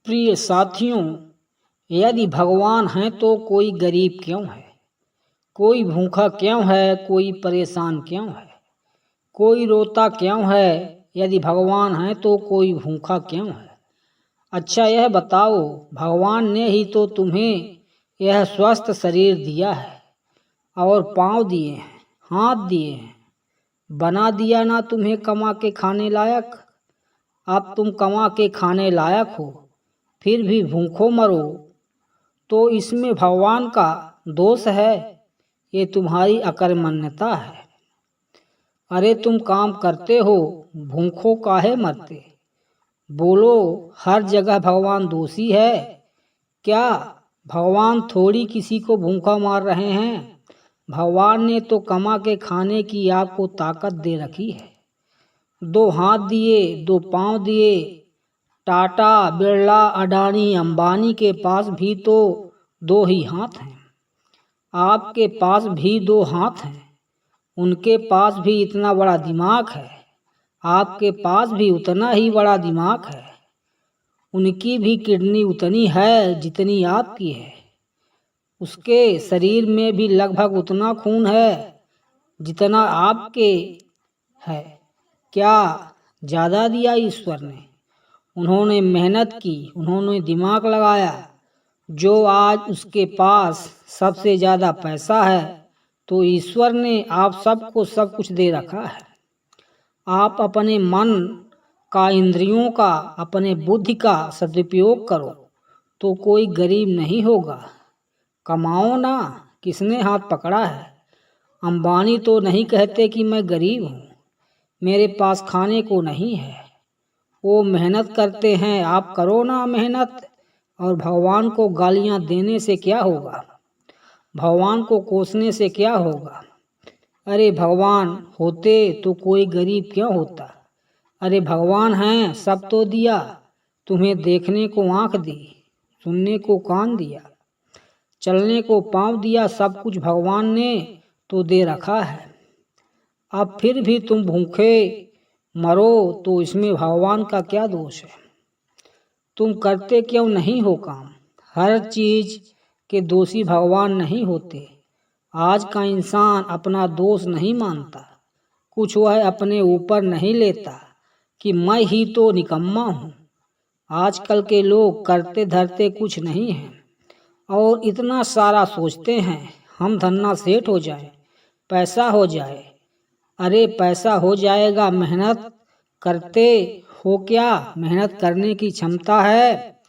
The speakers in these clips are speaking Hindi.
प्रिय साथियों, यदि भगवान हैं तो कोई गरीब क्यों है, कोई भूखा क्यों है, कोई परेशान क्यों है, कोई रोता क्यों है। यदि भगवान हैं तो कोई भूखा क्यों है। अच्छा यह बताओ, भगवान ने ही तो तुम्हें यह स्वस्थ शरीर दिया है और पाँव दिए हैं, हाथ दिए हैं, बना दिया ना तुम्हें कमा के खाने लायक। अब तुम कमा के खाने लायक हो फिर भी भूखों मरो तो इसमें भगवान का दोष है, ये तुम्हारी अकर्मण्यता है। अरे तुम काम करते हो, भूखों काहे मरते। बोलो, हर जगह भगवान दोषी है क्या। भगवान थोड़ी किसी को भूखा मार रहे हैं। भगवान ने तो कमा के खाने की आपको ताकत दे रखी है। 2 हाथ दिए, 2 पाँव दिए। टाटा, बिरला, अडानी, अंबानी के पास भी तो 2 ही हाथ हैं। आपके पास भी 2 हाथ हैं। उनके पास भी इतना बड़ा दिमाग है, आपके पास भी उतना ही बड़ा दिमाग है। उनकी भी किडनी उतनी है जितनी आपकी है। उसके शरीर में भी लगभग उतना खून है जितना आपके है। क्या ज़्यादा दिया ईश्वर ने। उन्होंने मेहनत की, उन्होंने दिमाग लगाया। जो आज उसके पास सबसे ज़्यादा पैसा है तो ईश्वर ने आप सबको सब कुछ दे रखा है। आप अपने मन का, इंद्रियों का, अपने बुद्धि का सदुपयोग करो तो कोई गरीब नहीं होगा। कमाओ ना, किसने हाथ पकड़ा है। अंबानी तो नहीं कहते कि मैं गरीब हूँ, मेरे पास खाने को नहीं है। वो मेहनत करते हैं, आप करो ना मेहनत। और भगवान को गालियाँ देने से क्या होगा, भगवान को कोसने से क्या होगा। अरे भगवान होते तो कोई गरीब क्यों होता। अरे भगवान हैं, सब तो दिया। तुम्हें देखने को आँख दी, सुनने को कान दिया, चलने को पाँव दिया। सब कुछ भगवान ने तो दे रखा है। अब फिर भी तुम भूखे मरो तो इसमें भगवान का क्या दोष है। तुम करते क्यों नहीं हो काम। हर चीज़ के दोषी भगवान नहीं होते। आज का इंसान अपना दोष नहीं मानता। कुछ वह अपने ऊपर नहीं लेता कि मैं ही तो निकम्मा हूँ। आजकल के लोग करते धरते कुछ नहीं हैं और इतना सारा सोचते हैं हम धन्ना सेठ हो जाए, पैसा हो जाए। अरे पैसा हो जाएगा, मेहनत करते हो क्या। मेहनत करने की क्षमता है,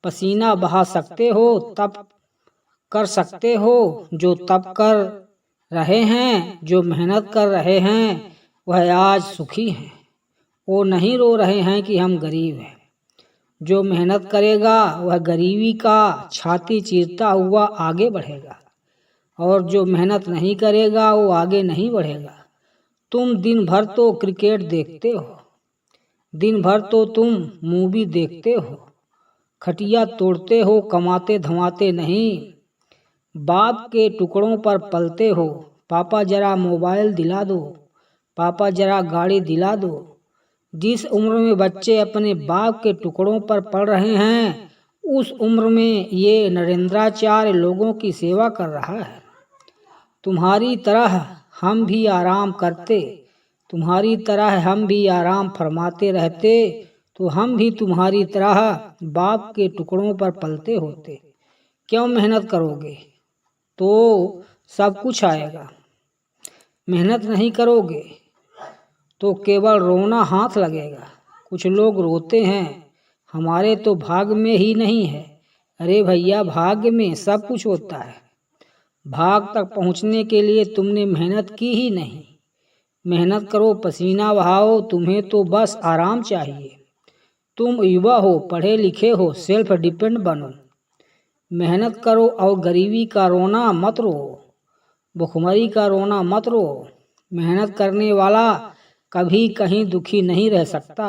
पसीना बहा सकते हो, तब कर सकते हो जो तब कर रहे हैं। जो मेहनत कर रहे हैं वह आज सुखी हैं। वो नहीं रो रहे हैं कि हम गरीब हैं। जो मेहनत करेगा वह गरीबी का छाती चीरता हुआ आगे बढ़ेगा और जो मेहनत नहीं करेगा वो आगे नहीं बढ़ेगा। तुम दिन भर तो क्रिकेट देखते हो, दिन भर तो तुम मूवी देखते हो, खटिया तोड़ते हो, कमाते धमाते नहीं। बाप के टुकड़ों पर पलते हो। पापा जरा मोबाइल दिला दो, पापा जरा गाड़ी दिला दो। जिस उम्र में बच्चे अपने बाप के टुकड़ों पर पड़ रहे हैं उस उम्र में ये नरेंद्राचार्य लोगों की सेवा कर रहा है। तुम्हारी तरह हम भी आराम करते, तुम्हारी तरह हम भी आराम फरमाते रहते तो हम भी तुम्हारी तरह बाप के टुकड़ों पर पलते होते। क्यों मेहनत करोगे तो सब कुछ आएगा। मेहनत नहीं करोगे तो केवल रोना हाथ लगेगा। कुछ लोग रोते हैं हमारे तो भाग्य में ही नहीं है। अरे भैया, भाग्य में सब कुछ होता है। भाग तक पहुंचने के लिए तुमने मेहनत की ही नहीं। मेहनत करो, पसीना बहाओ, तुम्हें तो बस आराम चाहिए। तुम युवा हो, पढ़े लिखे हो, सेल्फ डिपेंड बनो। मेहनत करो और गरीबी का रोना मत रो, भुखमरी का रोना मत रो। मेहनत करने वाला कभी कहीं दुखी नहीं रह सकता।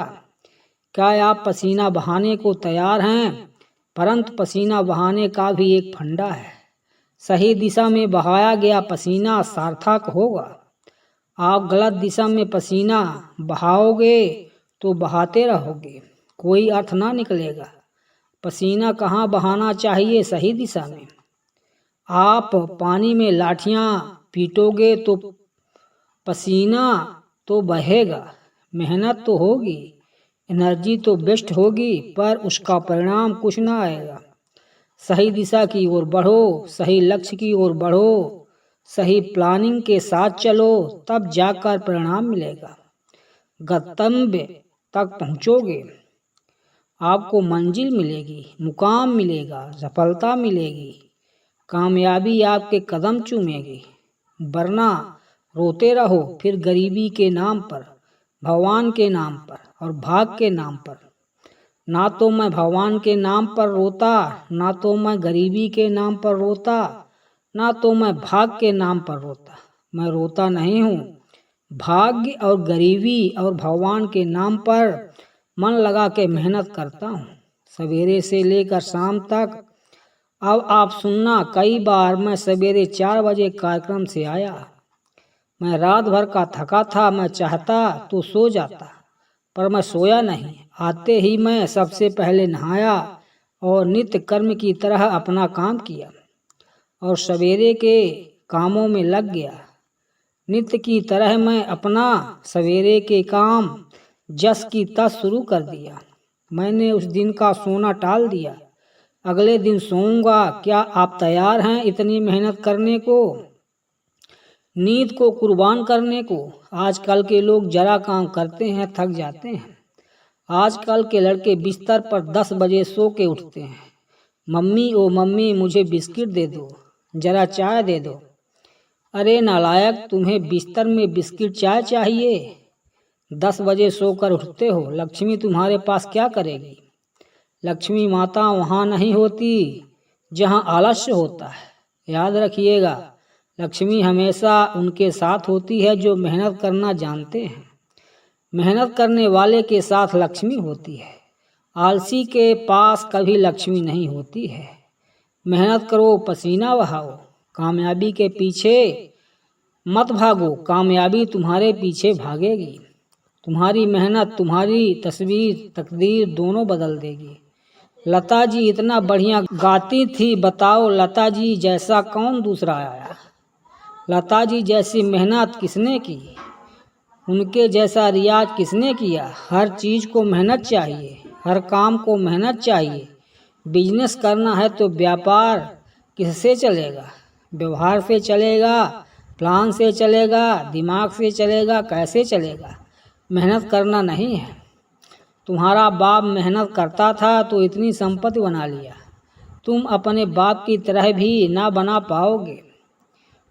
क्या आप पसीना बहाने को तैयार हैं, परंतु पसीना बहाने का भी एक फंडा है। सही दिशा में बहाया गया पसीना सार्थक होगा। आप गलत दिशा में पसीना बहाओगे तो बहाते रहोगे, कोई अर्थ ना निकलेगा। पसीना कहाँ बहाना चाहिए? सही दिशा में। आप पानी में लाठियाँ पीटोगे तो पसीना तो बहेगा, मेहनत तो होगी, एनर्जी तो बेस्ट होगी, पर उसका परिणाम कुछ ना आएगा। सही दिशा की ओर बढ़ो, सही लक्ष्य की ओर बढ़ो, सही प्लानिंग के साथ चलो, तब जाकर परिणाम मिलेगा। गंतव्य तक पहुँचोगे, आपको मंजिल मिलेगी, मुकाम मिलेगा, सफलता मिलेगी, कामयाबी आपके कदम चूमेगी। वरना रोते रहो फिर गरीबी के नाम पर, भगवान के नाम पर और भाग के नाम पर। ना तो मैं भगवान के नाम पर रोता, ना तो मैं गरीबी के नाम पर रोता, ना तो मैं भाग के नाम पर रोता। मैं रोता नहीं हूँ, भाग्य और गरीबी और भगवान के नाम पर मन लगा के मेहनत करता हूँ, सवेरे से लेकर शाम तक। अब आप सुनना, कई बार मैं सवेरे 4 बजे कार्यक्रम से आया, मैं रात भर का थका था, मैं चाहता तो सो जाता, पर मैं सोया नहीं। आते ही मैं सबसे पहले नहाया और नित्य कर्म की तरह अपना काम किया और सवेरे के कामों में लग गया। नित्य की तरह मैं अपना सवेरे के काम जस की तस शुरू कर दिया। मैंने उस दिन का सोना टाल दिया, अगले दिन सोऊंगा। क्या आप तैयार हैं इतनी मेहनत करने को, नींद को कुर्बान करने को? आजकल के लोग जरा काम करते हैं थक जाते हैं। आजकल के लड़के बिस्तर पर 10 बजे सो के उठते हैं। मम्मी ओ मम्मी मुझे बिस्किट दे दो, जरा चाय दे दो। अरे नालायक, तुम्हें बिस्तर में बिस्किट चाय चाहिए? 10 बजे सोकर उठते हो, लक्ष्मी तुम्हारे पास क्या करेगी? लक्ष्मी माता वहाँ नहीं होती जहाँ आलस्य होता है। याद रखिएगा, लक्ष्मी हमेशा उनके साथ होती है जो मेहनत करना जानते हैं। मेहनत करने वाले के साथ लक्ष्मी होती है, आलसी के पास कभी लक्ष्मी नहीं होती है। मेहनत करो, पसीना बहाओ, कामयाबी के पीछे मत भागो, कामयाबी तुम्हारे पीछे भागेगी। तुम्हारी मेहनत तुम्हारी तस्वीर तकदीर दोनों बदल देगी। लता जी इतना बढ़िया गाती थी, बताओ लता जी जैसा कौन दूसरा आया? लता जी जैसी मेहनत किसने की, उनके जैसा रियाज किसने किया? हर चीज़ को मेहनत चाहिए, हर काम को मेहनत चाहिए। बिजनेस करना है तो व्यापार किससे चलेगा? व्यवहार से चलेगा, प्लान से चलेगा, दिमाग से चलेगा, कैसे चलेगा? मेहनत करना नहीं है। तुम्हारा बाप मेहनत करता था तो इतनी संपत्ति बना लिया, तुम अपने बाप की तरह भी ना बना पाओगे।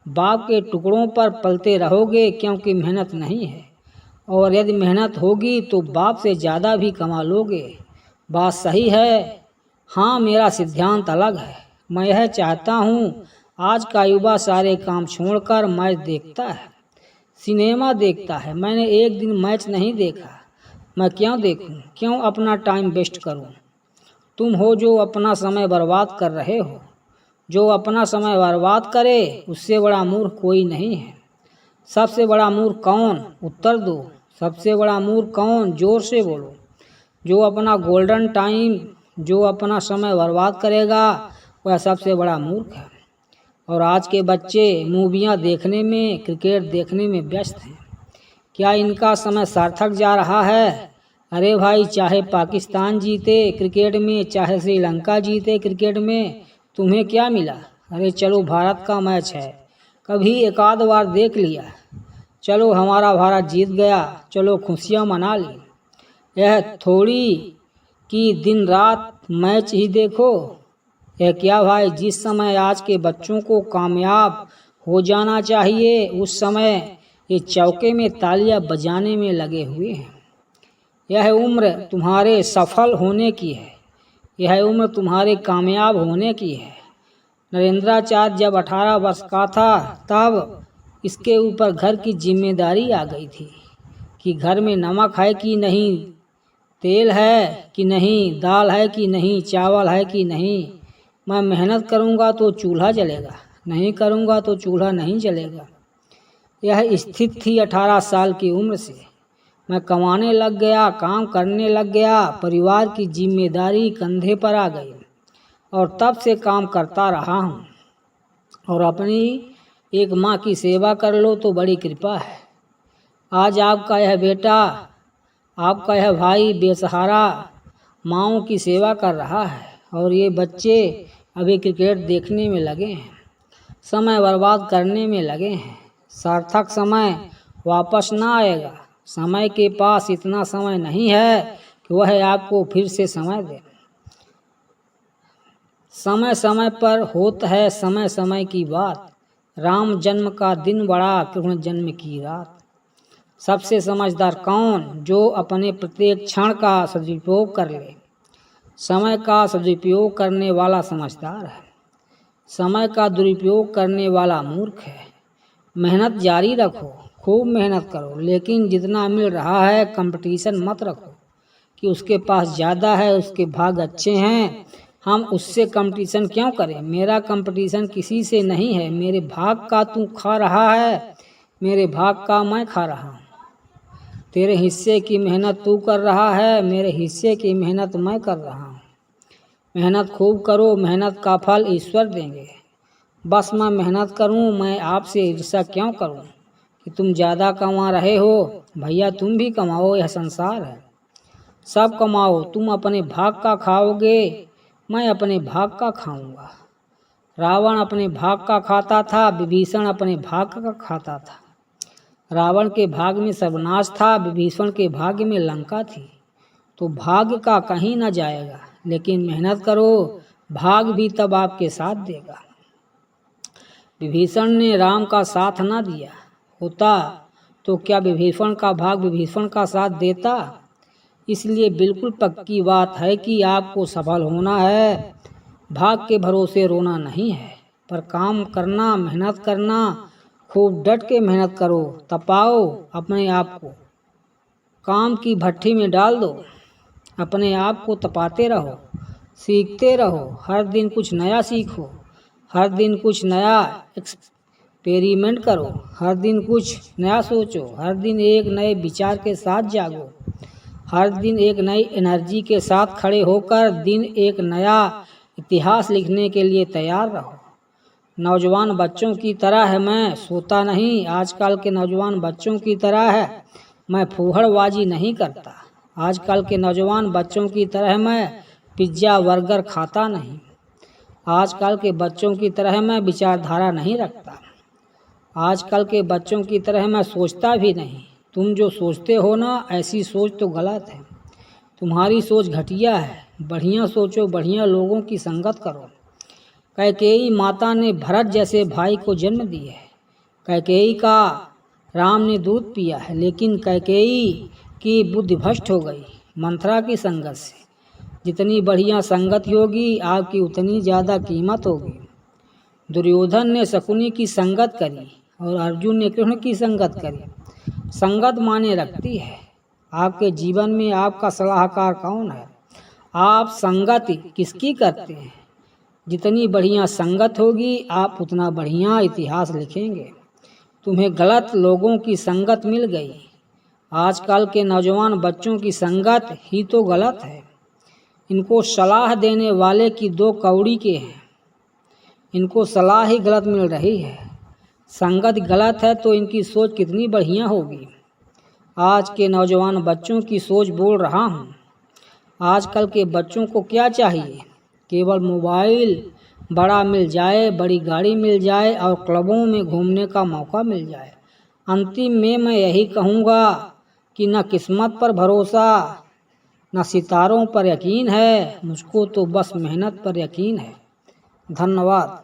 बाप के टुकड़ों पर पलते रहोगे क्योंकि मेहनत नहीं है, और यदि मेहनत होगी तो बाप से ज़्यादा भी कमा लोगे। बात सही है। हाँ, मेरा सिद्धांत अलग है। मैं यह चाहता हूँ आज का युवा सारे काम छोड़कर मैच देखता है, सिनेमा देखता है। मैंने एक दिन मैच नहीं देखा, मैं क्यों देखूं? क्यों अपना टाइम वेस्ट करूं? तुम हो जो अपना समय बर्बाद कर रहे हो। जो अपना समय बर्बाद करे उससे बड़ा मूर्ख कोई नहीं है। सबसे बड़ा मूर्ख कौन? उत्तर दो। सबसे बड़ा मूर्ख कौन? जोर से बोलो। जो अपना गोल्डन टाइम, जो अपना समय बर्बाद करेगा वह सबसे बड़ा मूर्ख है। और आज के बच्चे मूवियाँ देखने में, क्रिकेट देखने में व्यस्त हैं। क्या इनका समय सार्थक जा रहा है? अरे भाई, चाहे पाकिस्तान जीते क्रिकेट में, चाहे श्रीलंका जीते क्रिकेट में, तुम्हें क्या मिला? अरे चलो, भारत का मैच है, कभी एक आध बार देख लिया, चलो हमारा भारत जीत गया, चलो खुशियाँ मना ली। यह थोड़ी कि दिन रात मैच ही देखो। यह क्या भाई, जिस समय आज के बच्चों को कामयाब हो जाना चाहिए उस समय ये चौके में तालियां बजाने में लगे हुए हैं। यह उम्र तुम्हारे सफल होने की है, यह उम्र तुम्हारे कामयाब होने की है। नरेंद्राचार्य जब 18 वर्ष का था तब इसके ऊपर घर की जिम्मेदारी आ गई थी कि घर में नमक है कि नहीं, तेल है कि नहीं, दाल है कि नहीं, चावल है कि नहीं। मैं मेहनत करूंगा तो चूल्हा जलेगा, नहीं करूंगा तो चूल्हा नहीं जलेगा। यह स्थिति थी 18 साल की उम्र से। मैं कमाने लग गया, काम करने लग गया, परिवार की जिम्मेदारी कंधे पर आ गई और तब से काम करता रहा हूँ। और अपनी एक माँ की सेवा कर लो तो बड़ी कृपा है। आज आपका यह बेटा, आपका यह भाई बेसहारा माँओं की सेवा कर रहा है और ये बच्चे अभी क्रिकेट देखने में लगे हैं, समय बर्बाद करने में लगे हैं। सार्थक समय वापस ना आएगा। समय के पास इतना समय नहीं है कि वह आपको फिर से समय दे। समय समय पर होता है समय समय की बात। राम जन्म का दिन बड़ा, कृष्ण जन्म की रात। सबसे समझदार कौन? जो अपने प्रत्येक क्षण का सदुपयोग कर ले। समय का सदुपयोग करने वाला समझदार है, समय का दुरुपयोग करने वाला मूर्ख है। मेहनत जारी रखो, खूब मेहनत करो, लेकिन जितना मिल रहा है कंपटीशन मत रखो कि उसके पास ज़्यादा है, उसके भाग अच्छे हैं, हम उससे कंपटीशन क्यों करें। मेरा कंपटीशन किसी से नहीं है। मेरे भाग का तू खा रहा है, मेरे भाग का मैं खा रहा हूँ। तेरे हिस्से की मेहनत तू कर रहा है, मेरे हिस्से की मेहनत मैं कर रहा हूँ। मेहनत खूब करो, मेहनत का फल ईश्वर देंगे। बस मैं मेहनत करूँ, मैं आपसे ईर्ष्या क्यों करूँ कि तुम ज़्यादा कमा रहे हो। भैया तुम भी कमाओ, यह संसार है, सब कमाओ। तुम अपने भाग का खाओगे, मैं अपने भाग का खाऊंगा। रावण अपने भाग का खाता था, विभीषण अपने भाग का खाता था। रावण के भाग में सर्वनाश था, विभीषण के भाग्य में लंका थी। तो भाग्य का कहीं न जाएगा, लेकिन मेहनत करो, भाग भी तब आपके साथ देगा। विभीषण ने राम का साथ न दिया होता तो क्या विभीषण का भाग विभीषण का साथ देता? इसलिए बिल्कुल पक्की बात है कि आपको सफल होना है, भाग के भरोसे रोना नहीं है। पर काम करना, मेहनत करना, खूब डट के मेहनत करो, तपाओ अपने आप को, काम की भट्ठी में डाल दो, अपने आप को तपाते रहो, सीखते रहो, हर दिन कुछ नया सीखो, हर दिन कुछ नया एक्सपेरिमेंट करो, हर दिन कुछ नया सोचो, हर दिन एक नए विचार के साथ जागो, हर दिन एक नई एनर्जी के साथ खड़े होकर दिन एक नया इतिहास लिखने के लिए तैयार रहो। नौजवान बच्चों की तरह है मैं सोता नहीं, आजकल के नौजवान बच्चों की तरह है मैं फूहड़बाजी नहीं करता। आजकल के नौजवान बच्चों की तरह मैं पिज्ज़ा बर्गर खाता नहीं। आजकल के बच्चों की तरह मैं विचारधारा नहीं रखता। आजकल के बच्चों की तरह मैं सोचता भी नहीं। तुम जो सोचते हो ना, ऐसी सोच तो गलत है। तुम्हारी सोच घटिया है। बढ़िया सोचो, बढ़िया लोगों की संगत करो। कैकेयी माता ने भरत जैसे भाई को जन्म दिया है। कैकेयी का राम ने दूध पिया है, लेकिन कैकेयी की बुद्धि भ्रष्ट हो गई मंथरा की संगत से। जितनी बढ़िया संगत होगी आपकी उतनी ज़्यादा कीमत होगी। दुर्योधन ने शकुनी की संगत करी और अर्जुन ने कृष्ण की संगत करी। संगत माने रखती है। आपके जीवन में आपका सलाहकार कौन है? आप संगति किसकी करते हैं? जितनी बढ़िया संगत होगी आप उतना बढ़िया इतिहास लिखेंगे। तुम्हें गलत लोगों की संगत मिल गई। आजकल के नौजवान बच्चों की संगत ही तो गलत है। इनको सलाह देने वाले की दो कौड़ी के हैं। इनको सलाह ही गलत मिल रही है। संगत गलत है तो इनकी सोच कितनी बढ़िया होगी। आज के नौजवान बच्चों की सोच बोल रहा हूँ। आजकल के बच्चों को क्या चाहिए? केवल मोबाइल बड़ा मिल जाए, बड़ी गाड़ी मिल जाए और क्लबों में घूमने का मौका मिल जाए। अंतिम में मैं यही कहूँगा कि न किस्मत पर भरोसा, न सितारों पर यकीन है, मुझको तो बस मेहनत पर यकीन है। धन्यवाद।